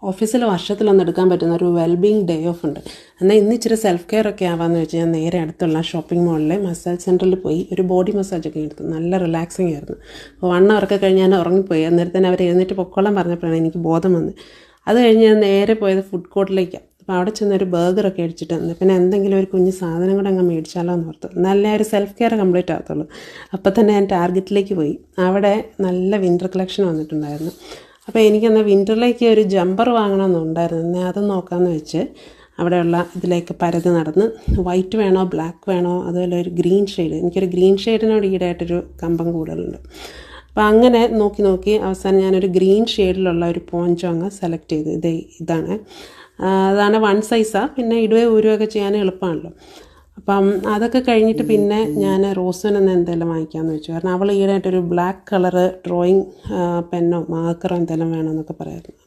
ഓഫീസിൽ വർഷത്തിലൊന്നും എടുക്കാൻ പറ്റുന്ന ഒരു വെൽബീങ് ഡേ ഓഫ് ഉണ്ട്. എന്നാൽ ഇന്ന് ഇച്ചിരി സെൽഫ് കെയർ ഒക്കെ ആവാമെന്ന് വെച്ച് ഞാൻ നേരെ അടുത്തുള്ള ഷോപ്പിംഗ് മോളിലെ മസാജ് സെൻറ്ററിൽ പോയി ഒരു ബോഡി മസാജൊക്കെ എടുത്തു. നല്ല റിലാക്സിങ് ആയിരുന്നു. അപ്പോൾ 1 hour കഴിഞ്ഞ് ഞാൻ ഉറങ്ങിപ്പോയി. അന്നേരത്തേന് അവർ എഴുന്നേറ്റ് പൊക്കോളം പറഞ്ഞപ്പോഴാണ് എനിക്ക് ബോധം വന്നത്. അത് കഴിഞ്ഞ് ഞാൻ നേരെ പോയത് ഫുഡ് കോർട്ടിലേക്കാണ്. അപ്പോൾ അവിടെ ചെന്നൊരു ബർഗറൊക്കെ അടിച്ചിട്ട് വന്നു. പിന്നെ എന്തെങ്കിലും ഒരു കുഞ്ഞ് സാധനം കൂടെ അങ്ങ് മേടിച്ചാലോ എന്ന് ഓർത്തു. നല്ല ഒരു സെൽഫ് കെയർ കംപ്ലീറ്റ് ആകത്തുള്ളൂ. അപ്പോൾ തന്നെ ഞാൻ ടാർഗറ്റിലേക്ക് പോയി. അവിടെ നല്ല വിൻ്റർ കളക്ഷൻ വന്നിട്ടുണ്ടായിരുന്നു. അപ്പോൾ എനിക്കെന്നാൽ വിൻ്ററിലേക്ക് ഒരു ജമ്പർ വാങ്ങണമെന്നുണ്ടായിരുന്നു. എന്നാൽ അത് നോക്കാമെന്ന് വെച്ച് അവിടെയുള്ള ഇതിലേക്ക് പരതി നടന്ന് വൈറ്റ് വേണോ ബ്ലാക്ക് വേണോ അതുപോലെ ഒരു ഗ്രീൻ ഷെയ്ഡ്, എനിക്കൊരു ഗ്രീൻ ഷെയ്ഡിനോട് ഈടായിട്ടൊരു കമ്പം കൂടുതലുണ്ട്. അപ്പോൾ അങ്ങനെ നോക്കി അവസാനം ഞാനൊരു ഗ്രീൻ ഷെയ്ഡിലുള്ള ഒരു പോഞ്ചോ അങ്ങ് സെലക്ട് ചെയ്ത് ഇതാണ്. അതാണ് 1 സൈസാണ്. പിന്നെ ഇടുകയോ ഊരുകയൊക്കെ ചെയ്യാൻ എളുപ്പമാണല്ലോ. അപ്പം അതൊക്കെ കഴിഞ്ഞിട്ട് പിന്നെ ഞാൻ റോസിനെന്ന് എന്തെങ്കിലും വാങ്ങിക്കാമെന്ന് വെച്ചു. കാരണം അവൾ ഈടായിട്ടൊരു ബ്ലാക്ക് കളറ് ഡ്രോയിങ് പെന്നോ മാർക്കറോ എന്തെങ്കിലും വേണമെന്നൊക്കെ പറയായിരുന്നു.